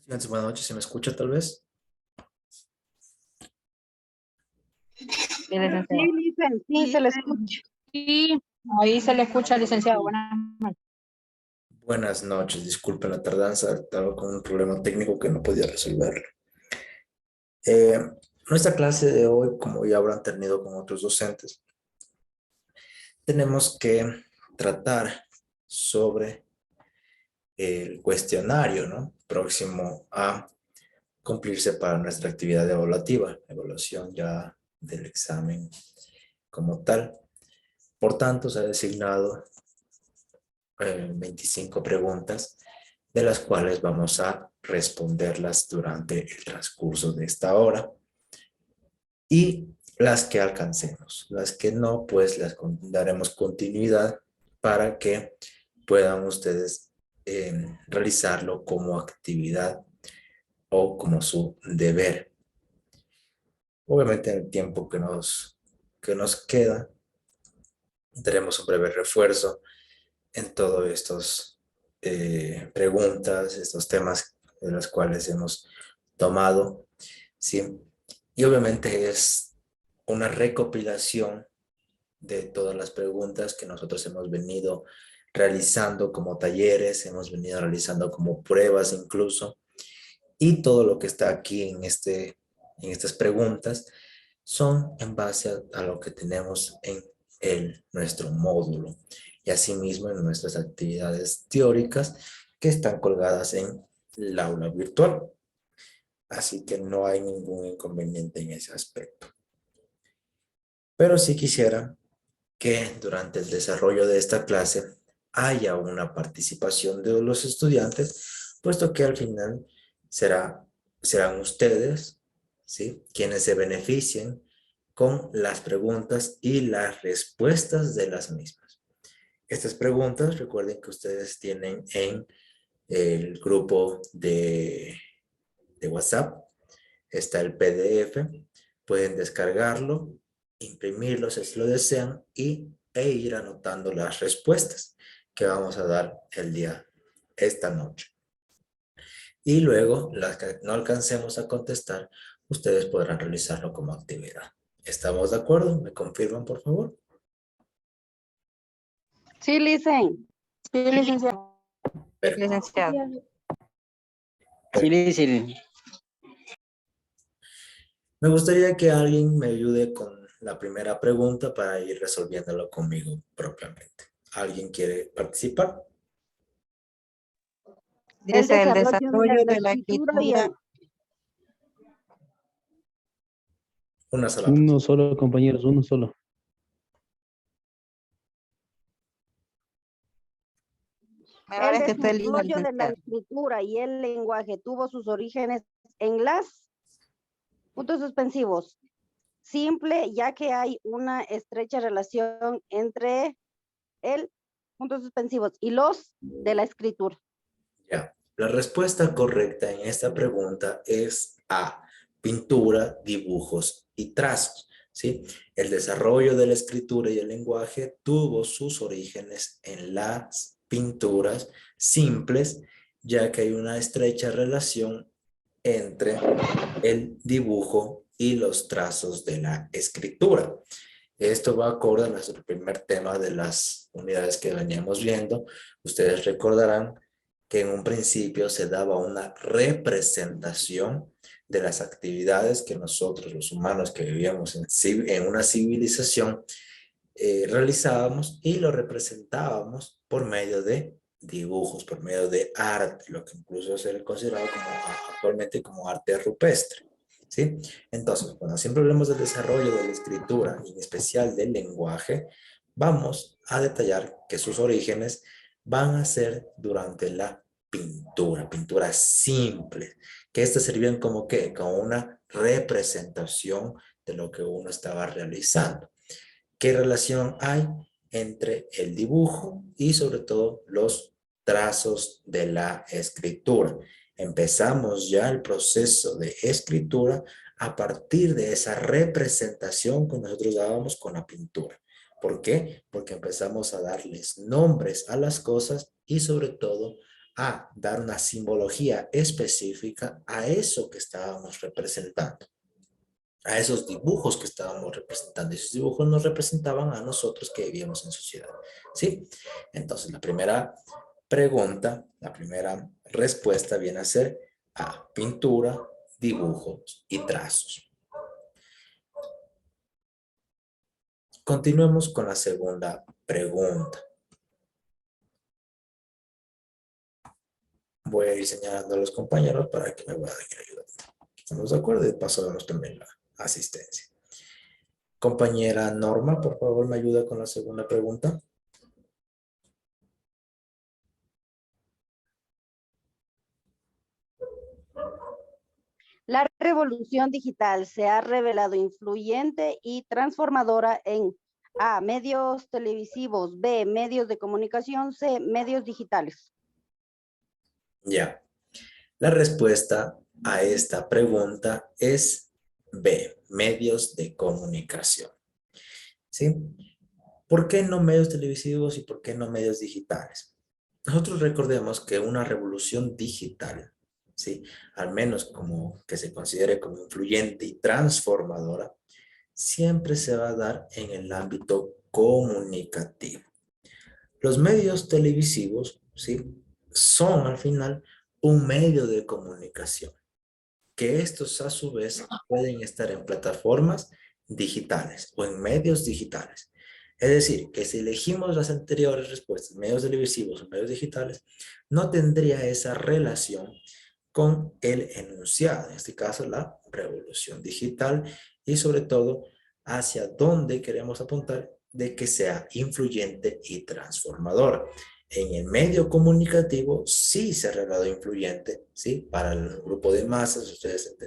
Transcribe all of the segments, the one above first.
Buenas noches, ¿se me escucha tal vez? Sí, Sí, licenciado. Licen, sí, se le escucha. Sí, ahí se le escucha, licenciado. Buenas noches. Buenas noches, disculpen la tardanza, estaba con un problema técnico que no podía resolver. Eh, Nuestra clase de hoy, como ya habrán tenido con otros docentes, tenemos que tratar sobre el cuestionario, ¿no? Próximo a cumplirse para nuestra actividad evaluativa, evaluación ya del examen como tal. Por tanto, se ha designado 25 preguntas, de las cuales vamos a responderlas durante el transcurso de esta hora. Y las que alcancemos, las que no, pues las daremos continuidad para que puedan ustedes realizarlo como actividad o como su deber. Obviamente en el tiempo que nos queda, daremos un breve refuerzo en todos estos preguntas, estos temas de los cuales hemos tomado, ¿sí? Y obviamente es una recopilación de todas las preguntas que nosotros hemos venido realizando como talleres, hemos venido realizando como pruebas incluso, y todo lo que está aquí en estas preguntas son en base a lo que tenemos en nuestro módulo y asimismo en nuestras actividades teóricas que están colgadas en el aula virtual. Así que no hay ningún inconveniente en ese aspecto. Pero sí quisiera que durante el desarrollo de esta clase haya una participación de los estudiantes, puesto que al final serán ustedes, ¿sí?, quienes se beneficien con las preguntas y las respuestas de las mismas. Estas preguntas, recuerden que ustedes tienen en el grupo de WhatsApp, está el PDF, pueden descargarlo, imprimirlo si lo desean e ir anotando las respuestas que vamos a dar esta noche. Y luego, las que no alcancemos a contestar, ustedes podrán realizarlo como actividad. ¿Estamos de acuerdo? ¿Me confirman, por favor? Sí, Licen. Sí, licenciado. Perfecto. Licenciado. Sí, Lizy. Me gustaría que alguien me ayude con la primera pregunta para ir resolviéndolo conmigo propiamente. ¿Alguien quiere participar? Dice el desarrollo de la escritura y escritura. Una sola persona. Uno solo, compañeros, uno solo. Me el parece que usted elija, desarrollo de la licenciado. escritura y el lenguaje tuvo sus orígenes en las puntos suspensivos. Simple, ya que hay una estrecha relación entre el puntos suspensivos y los de la escritura. Ya. La respuesta correcta en esta pregunta es A, pintura, dibujos y trazos, ¿sí? El desarrollo de la escritura y el lenguaje tuvo sus orígenes en las pinturas simples, ya que hay una estrecha relación entre el dibujo y los trazos de la escritura. Esto va acorde a nuestro primer tema de las unidades que veníamos viendo. Ustedes recordarán que en un principio se daba una representación de las actividades que nosotros, los humanos que vivíamos en una civilización, realizábamos y lo representábamos por medio de dibujos, por medio de arte, lo que incluso se le considerado actualmente como arte rupestre, ¿sí? Entonces, cuando siempre hablamos del desarrollo de la escritura, y en especial del lenguaje, vamos a detallar que sus orígenes van a ser durante la pintura simple, que estas servían como ¿qué? Como una representación de lo que uno estaba realizando. ¿Qué relación hay entre el dibujo y sobre todo los trazos de la escritura? Empezamos ya el proceso de escritura a partir de esa representación que nosotros dábamos con la pintura. ¿Por qué? Porque empezamos a darles nombres a las cosas y sobre todo a dar una simbología específica a eso que estábamos representando, a esos dibujos que estábamos representando. Esos dibujos nos representaban a nosotros que vivíamos en sociedad, ¿sí? Entonces, la primera pregunta, la primera respuesta viene a ser A, pintura, dibujos y trazos. Continuemos con la segunda pregunta. Voy a ir señalando a los compañeros para que me vayan ayudando. ¿Estamos de acuerdo? De paso vemos también la asistencia. Compañera Norma, por favor, me ayuda con la segunda pregunta. La revolución digital se ha revelado influyente y transformadora en A, medios televisivos, B, medios de comunicación, C, medios digitales. Ya. La respuesta a esta pregunta es B, medios de comunicación. ¿Sí? ¿Por qué no medios televisivos y por qué no medios digitales? Nosotros recordemos que una revolución digital, ¿sí? Al menos como que se considere como influyente y transformadora, siempre se va a dar en el ámbito comunicativo. Los medios televisivos, ¿sí? Son al final un medio de comunicación, que estos a su vez pueden estar en plataformas digitales o en medios digitales. Es decir, que si elegimos las anteriores respuestas, medios televisivos o medios digitales, no tendría esa relación con el enunciado, en este caso la revolución digital, y sobre todo hacia dónde queremos apuntar de que sea influyente y transformadora. En el medio comunicativo sí se ha revelado influyente, ¿sí? Para el grupo de masas, ustedes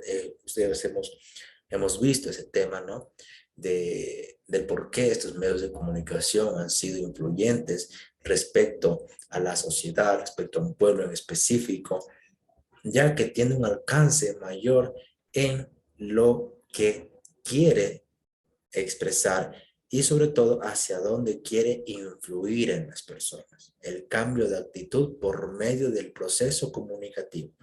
hemos visto ese tema, ¿no? Del por qué estos medios de comunicación han sido influyentes respecto a la sociedad, respecto a un pueblo en específico, ya que tiene un alcance mayor en lo que quiere expresar y sobre todo hacia dónde quiere influir en las personas. El cambio de actitud por medio del proceso comunicativo.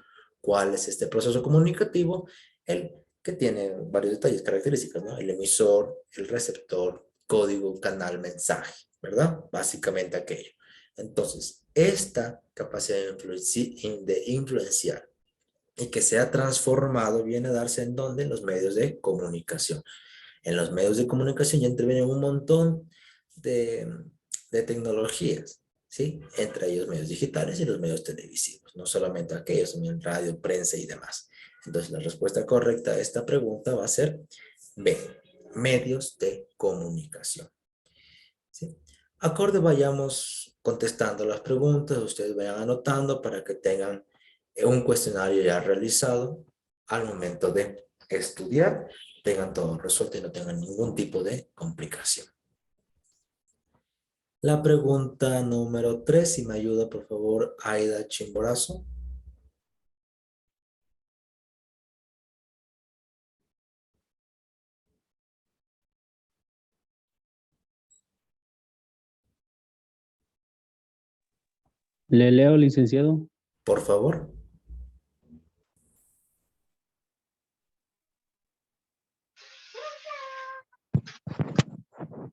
¿Cuál es este proceso comunicativo? El que tiene varios detalles, características, ¿no? El emisor, el receptor, código, canal, mensaje, ¿verdad? Básicamente aquello. Entonces, esta capacidad de influenciar y que sea transformado viene a darse en donde en los medios de comunicación. En los medios de comunicación ya intervienen un montón de tecnologías, ¿sí? Entre ellos medios digitales y los medios televisivos, no solamente aquellos, también radio, prensa y demás. Entonces la respuesta correcta a esta pregunta va a ser B, medios de comunicación. ¿Sí? Acorde vayamos contestando las preguntas, ustedes vayan anotando para que tengan un cuestionario ya realizado al momento de estudiar, tengan todo resuelto y no tengan ningún tipo de complicación. La pregunta número 3, si me ayuda por favor Aida Chimborazo. Le leo, licenciado. Por favor.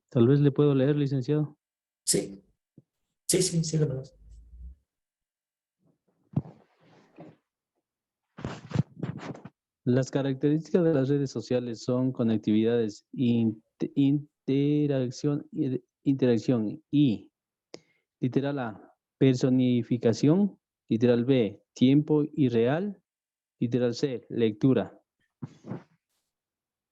Tal vez le puedo leer, licenciado. Sí, sí, síganos. Las características de las redes sociales son conectividades, interacción y literal A, personificación, literal B, tiempo irreal, literal C, lectura.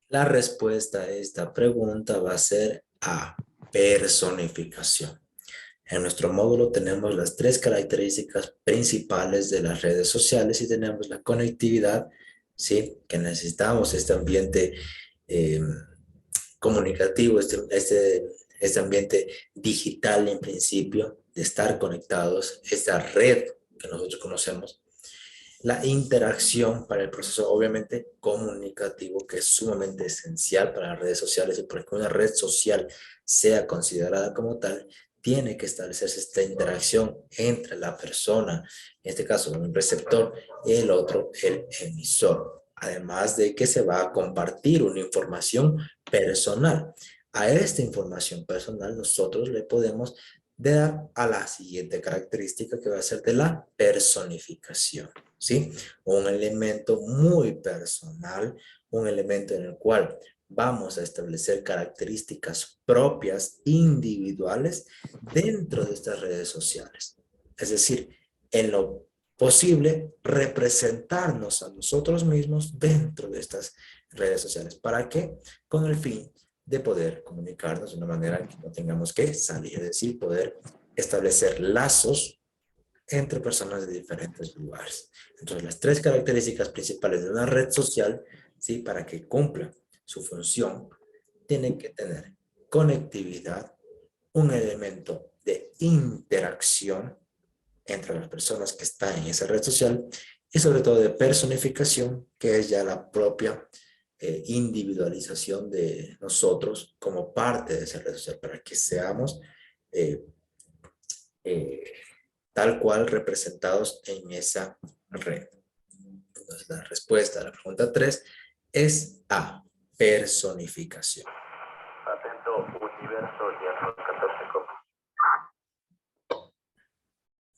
La respuesta a esta pregunta va a ser A, personificación. En nuestro módulo tenemos las 3 características principales de las redes sociales y tenemos la conectividad, ¿sí? Que necesitamos este ambiente comunicativo, este ambiente digital en principio, de estar conectados, esta red que nosotros conocemos. La interacción para el proceso, obviamente, comunicativo, que es sumamente esencial para las redes sociales y para que una red social sea considerada como tal, tiene que establecerse esta interacción entre la persona, en este caso un receptor, y el otro, el emisor. Además de que se va a compartir una información personal. A esta información personal nosotros le podemos dar a la siguiente característica que va a ser de la personificación, ¿sí? Un elemento muy personal, un elemento en el cual vamos a establecer características propias, individuales, dentro de estas redes sociales. Es decir, en lo posible, representarnos a nosotros mismos dentro de estas redes sociales. ¿Para qué? Con el fin de poder comunicarnos de una manera que no tengamos que salir, es decir, poder establecer lazos entre personas de diferentes lugares. Entonces, las tres características principales de una red social, ¿sí? Para que cumpla su función, tienen que tener conectividad, un elemento de interacción entre las personas que están en esa red social y sobre todo de personificación, que es ya la propia individualización de nosotros como parte de esa red social para que seamos tal cual representados en esa red. Entonces, la respuesta a la pregunta 3 es A, personificación. Atento, universo, Diana 14 copias.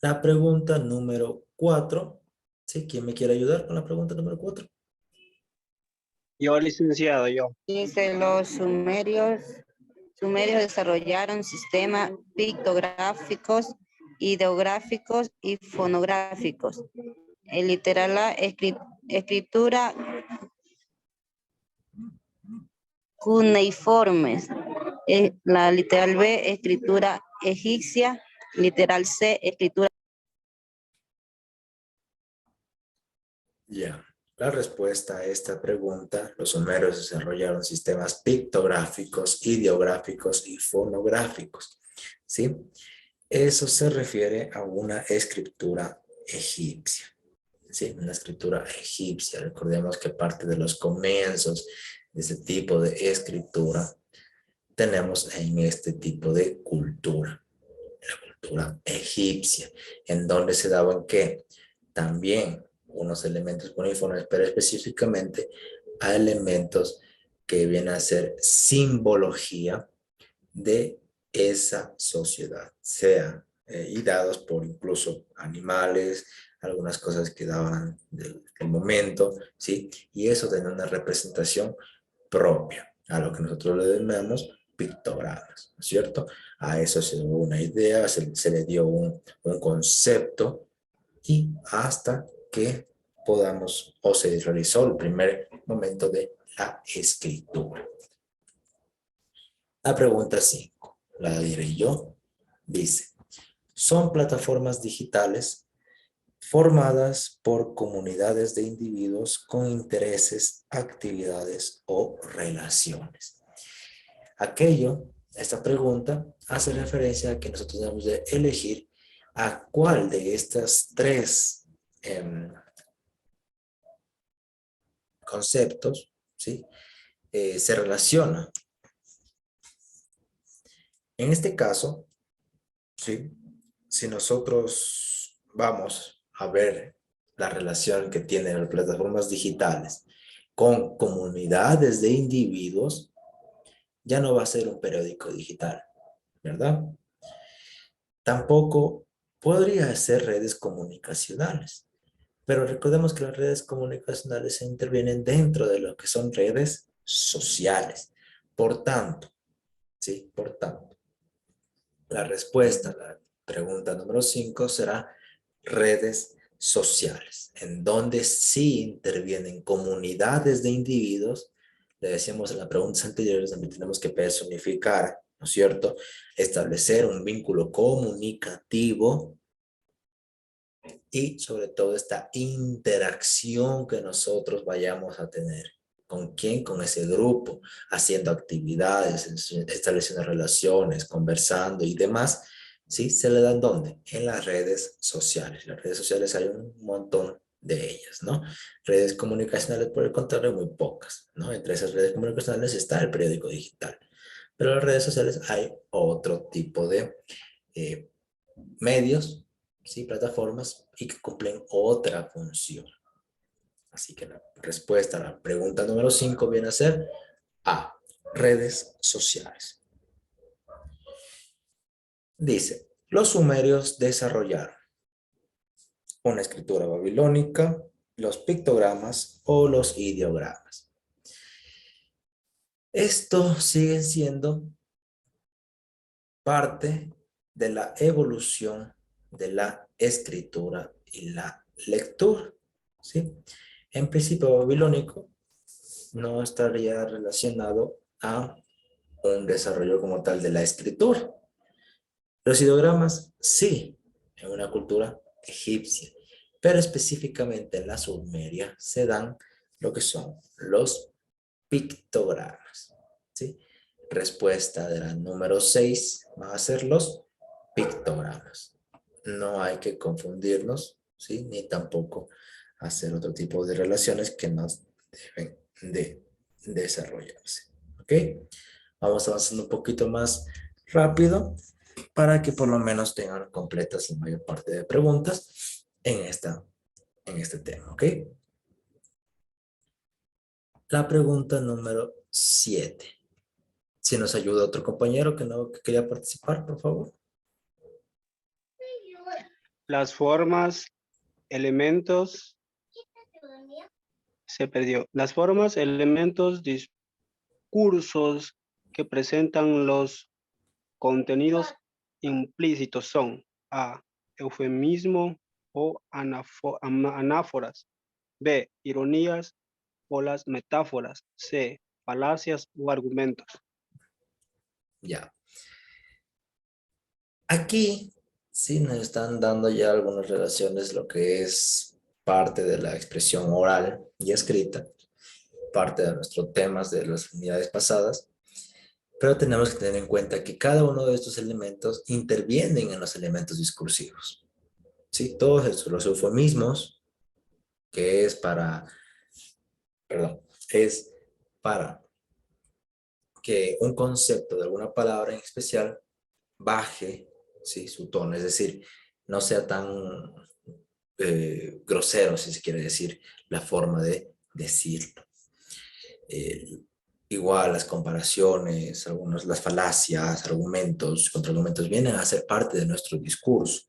La pregunta número 4. ¿Sí? ¿Quién me quiere ayudar con la pregunta número 4? Yo, licenciado, yo. Dice, los sumerios desarrollaron sistemas pictográficos, ideográficos y fonográficos. El literal A, escritura cuneiformes. La literal B, escritura egipcia. Literal C, escritura. Ya. La respuesta a esta pregunta, los sumerios desarrollaron sistemas pictográficos, ideográficos y fonográficos. ¿Sí? Eso se refiere a una escritura egipcia. ¿Sí? Una escritura egipcia. Recordemos que parte de los comienzos de este tipo de escritura tenemos en este tipo de cultura. La cultura egipcia, en donde se daban que también unos elementos cuneiformes, pero específicamente a elementos que vienen a ser simbología de esa sociedad, sea y dados por incluso animales, algunas cosas que daban del momento, ¿sí? Y eso tiene una representación propia, a lo que nosotros le denominamos pictogramas, ¿no es cierto? A eso se dio una idea, se le dio un concepto y hasta que podamos, o se realizó el primer momento de la escritura. La pregunta 5, la diré yo, dice, son plataformas digitales formadas por comunidades de individuos con intereses, actividades o relaciones. Esta pregunta hace referencia a que nosotros debemos de elegir a cuál de estas tres conceptos, ¿sí? Se relaciona. En este caso, ¿sí? Si nosotros vamos a ver la relación que tienen las plataformas digitales con comunidades de individuos, ya no va a ser un periódico digital, ¿verdad? Tampoco podría ser redes comunicacionales. Pero recordemos que las redes comunicacionales se intervienen dentro de lo que son redes sociales. Por tanto, ¿sí? Por tanto, la respuesta a la pregunta número 5 será redes sociales, en donde sí intervienen comunidades de individuos. Le decíamos en las preguntas anteriores, donde tenemos que personificar, ¿no es cierto? Establecer un vínculo comunicativo y sobre todo esta interacción que nosotros vayamos a tener. ¿Con quién? Con ese grupo, haciendo actividades, estableciendo relaciones, conversando y demás. ¿Sí? ¿Se le dan dónde? En las redes sociales. Las redes sociales hay un montón de ellas, ¿no? Redes comunicacionales, por el contrario, muy pocas, ¿no? Entre esas redes comunicacionales está el periódico digital. Pero en las redes sociales hay otro tipo de medios, ¿sí? Plataformas y que cumplen otra función. Así que la respuesta a la pregunta número 5 viene a ser A, redes sociales. Dice, los sumerios desarrollaron una escritura babilónica, los pictogramas o los ideogramas. Esto sigue siendo parte de la evolución de la escritura y la lectura, ¿sí? En principio babilónico no estaría relacionado a un desarrollo como tal de la escritura. Los ideogramas sí, en una cultura egipcia, pero específicamente en la Sumeria se dan lo que son los pictogramas, ¿sí? Respuesta de la número 6 va a ser los pictogramas. No hay que confundirnos, ¿sí? Ni tampoco hacer otro tipo de relaciones que no deben de desarrollarse. ¿Ok? Vamos avanzando un poquito más rápido para que por lo menos tengan completas la mayor parte de preguntas en este tema. ¿Ok? La pregunta número 7. Si nos ayuda otro compañero que quería participar, por favor. Las formas, elementos, se perdió. Las formas, elementos, discursos que presentan los contenidos implícitos son A, eufemismo o anáforas, B, ironías o las metáforas, C, falacias o argumentos. Ya. Aquí sí nos están dando ya algunas relaciones, lo que es parte de la expresión oral y escrita, parte de nuestros temas de las unidades pasadas, pero tenemos que tener en cuenta que cada uno de estos elementos intervienen en los elementos discursivos. Sí, todos estos, los eufemismos, que es para que un concepto de alguna palabra en especial baje, ¿sí?, su tono, es decir, no sea tan grosero, si se quiere decir, la forma de decirlo. Igual las comparaciones, las falacias, argumentos, contraargumentos vienen a ser parte de nuestro discurso,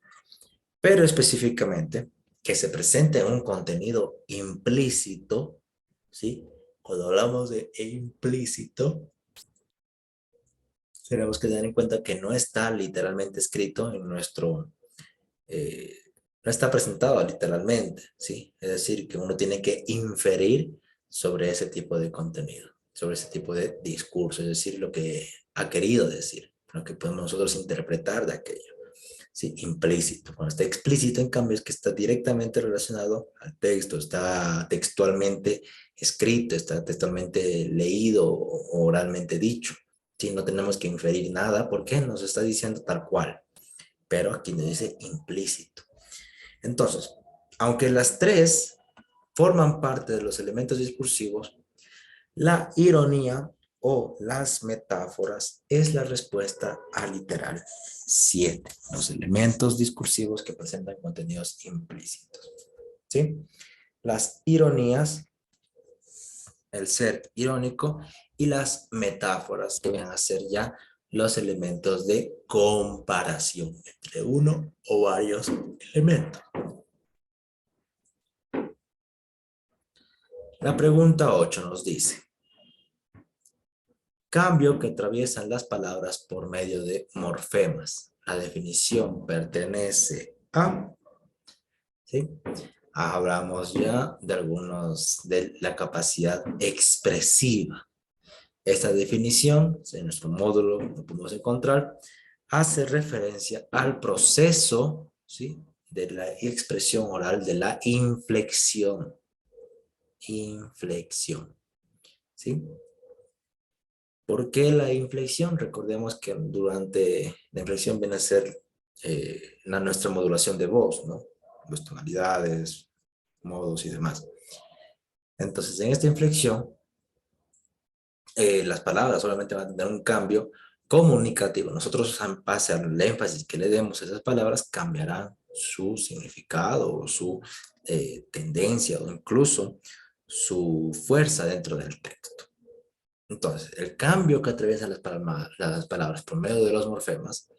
pero específicamente que se presente un contenido implícito, ¿sí? Cuando hablamos de implícito, tenemos que tener en cuenta que no está literalmente escrito en nuestro, no está presentado literalmente, ¿sí? Es decir, que uno tiene que inferir sobre ese tipo de contenido, sobre ese tipo de discurso, es decir, lo que ha querido decir, lo que podemos nosotros interpretar de aquello, ¿sí? Implícito. Cuando está explícito, en cambio, es que está directamente relacionado al texto, está textualmente escrito, está textualmente leído o oralmente dicho. Sí, no tenemos que inferir nada porque nos está diciendo tal cual, pero aquí nos dice implícito. Entonces, aunque las tres forman parte de los elementos discursivos, la ironía o las metáforas es la respuesta al literal 7, los elementos discursivos que presentan contenidos implícitos. ¿Sí? Las ironías, el ser irónico, y las metáforas que van a ser ya los elementos de comparación entre uno o varios elementos. La pregunta 8 nos dice: cambio que atraviesan las palabras por medio de morfemas. La definición pertenece a... ¿sí? Hablamos ya de de la capacidad expresiva. Esta definición, en nuestro módulo lo podemos encontrar, hace referencia al proceso, ¿sí?, de la expresión oral, de la inflexión. Inflexión. ¿Sí? ¿Por qué la inflexión? Recordemos que durante la inflexión viene a ser nuestra modulación de voz, ¿no? Las tonalidades, modos y demás. Entonces, en esta inflexión, las palabras solamente van a tener un cambio comunicativo. Nosotros, en base al énfasis que le demos a esas palabras, cambiarán su significado o su tendencia o incluso su fuerza dentro del texto. Entonces, el cambio que atraviesa las palabras por medio de los morfemas,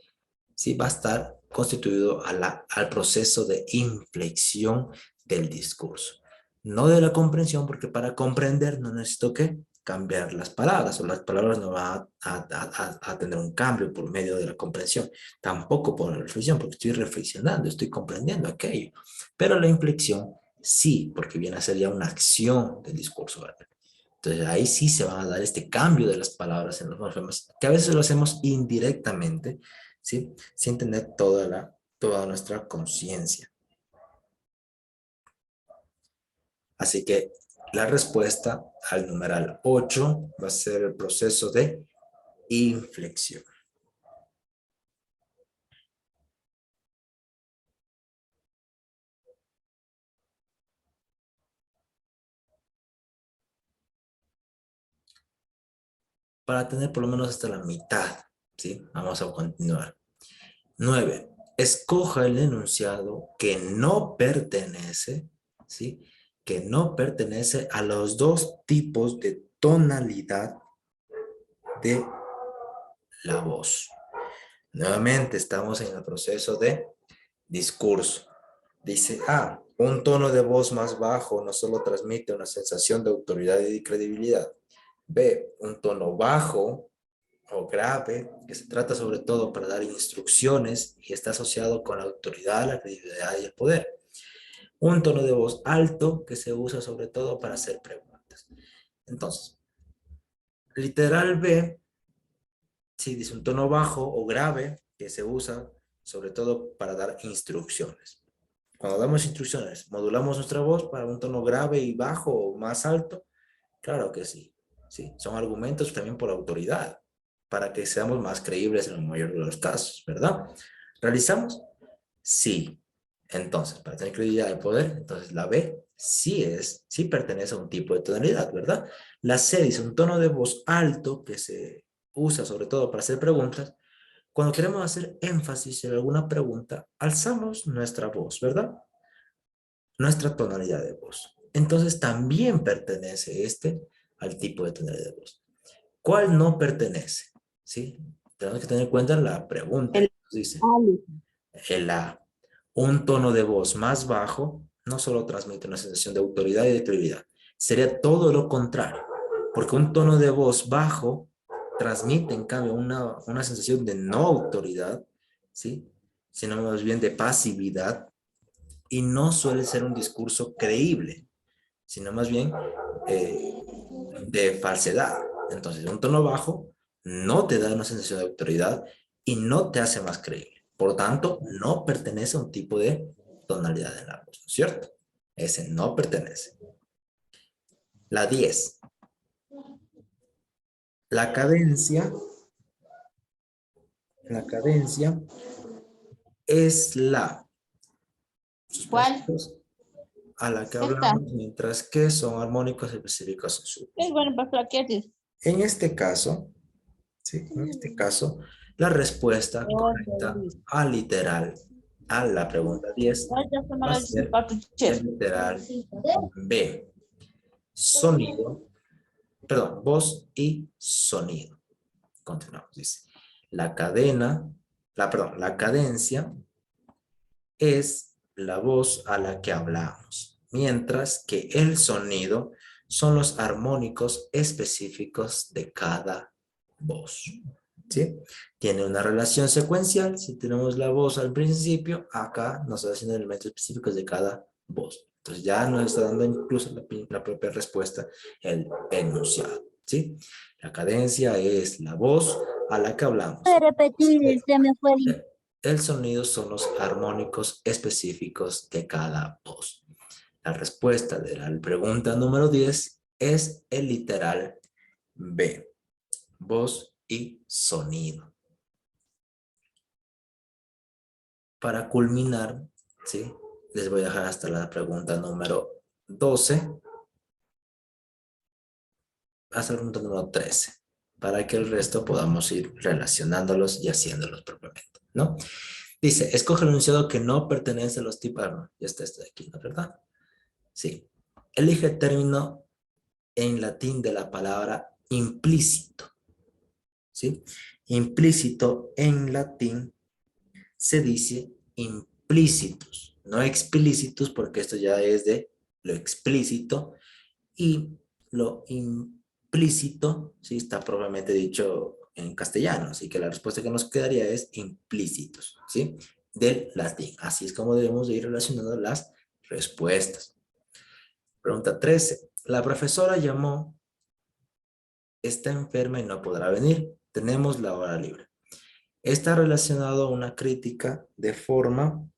sí va a estar constituido al proceso de inflexión del discurso. No de la comprensión, porque para comprender no necesito que cambiar las palabras, o las palabras no van a tener un cambio por medio de la comprensión, tampoco por la reflexión, porque estoy reflexionando, estoy comprendiendo aquello. Pero la inflexión sí, porque viene a ser ya una acción del discurso verbal. Entonces ahí sí se va a dar este cambio de las palabras en los morfemas, que a veces lo hacemos indirectamente, ¿sí? Sin tener toda nuestra conciencia. Así que la respuesta al numeral 8 va a ser el proceso de inflexión. Para tener por lo menos hasta la mitad, ¿sí? Vamos a continuar. 9. Escoja el enunciado que no pertenece, ¿sí? Que no pertenece a los dos tipos de tonalidad de la voz. Nuevamente estamos en el proceso de discurso. Dice, un tono de voz más bajo no solo transmite una sensación de autoridad y de credibilidad. B, un tono bajo o grave, que se trata sobre todo para dar instrucciones y está asociado con la autoridad, la credibilidad y el poder. Un tono de voz alto que se usa sobre todo para hacer preguntas. Entonces, literal B, sí, dice un tono bajo o grave que se usa sobre todo para dar instrucciones. Cuando damos instrucciones, ¿modulamos nuestra voz para un tono grave y bajo o más alto? Claro que sí. Sí, son argumentos también por autoridad, para que seamos más creíbles en el mayor de los casos, ¿verdad? ¿Realizamos? Sí. Entonces, para tener credibilidad y poder, entonces la B sí pertenece a un tipo de tonalidad, ¿verdad? La C dice un tono de voz alto que se usa sobre todo para hacer preguntas. Cuando queremos hacer énfasis en alguna pregunta, alzamos nuestra voz, ¿verdad? Nuestra tonalidad de voz. Entonces también pertenece al tipo de tonalidad de voz. ¿Cuál no pertenece? ¿Sí? Tenemos que tener en cuenta la pregunta. Dice, el A. Un tono de voz más bajo no solo transmite una sensación de autoridad y de credibilidad. Sería todo lo contrario. Porque un tono de voz bajo transmite, en cambio, una sensación de no autoridad, ¿sí? Sino más bien de pasividad, y no suele ser un discurso creíble, sino más bien de falsedad. Entonces, un tono bajo no te da una sensación de autoridad y no te hace más creíble. Por lo tanto, no pertenece a un tipo de tonalidad en la voz, ¿no es cierto? Ese no pertenece. La 10. La cadencia es ¿Cuál? a la que Esta. hablamos, mientras que son armónicos específicos en su Es bueno para plaquetes. En este caso, ¿sí? En este caso, la respuesta correcta al literal a la pregunta 10 va a ser el literal B. Sonido, perdón, voz y sonido. Continuamos, dice. La cadencia es la voz a la que hablamos, mientras que el sonido son los armónicos específicos de cada voz. ¿Sí? Tiene una relación secuencial. Si tenemos la voz al principio, acá nos está haciendo elementos específicos de cada voz. Entonces ya nos está dando incluso la propia respuesta, el enunciado. ¿Sí? La cadencia es la voz a la que hablamos. Repetir, se me fue. El sonido son los armónicos específicos de cada voz. La respuesta de la pregunta número 10 es el literal B. Voz y sonido. Para culminar, ¿sí? Les voy a dejar hasta la pregunta número 12. Hasta la pregunta número 13. para que el resto podamos ir relacionándolos y haciéndolos propiamente, ¿no? Dice, escoge el enunciado que no pertenece a los tipos. No, ya está este de aquí, ¿no es verdad? Sí. Elige el término en latín de la palabra implícito. ¿Sí? Implícito en latín se dice implícitos, no explícitos, porque esto ya es de lo explícito, y lo implícito, ¿sí? Está propiamente dicho en castellano, así que la respuesta que nos quedaría es implícitos, ¿sí? Del latín. Así es como debemos de ir relacionando las respuestas. Pregunta 13. La profesora llamó, está enferma y no podrá venir. Tenemos la hora libre. Está relacionado a una crítica de forma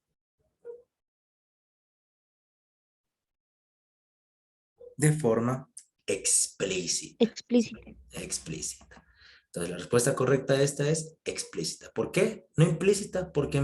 explícita. Explícito. Explícita. Entonces la respuesta correcta a esta es explícita. ¿Por qué? No implícita, porque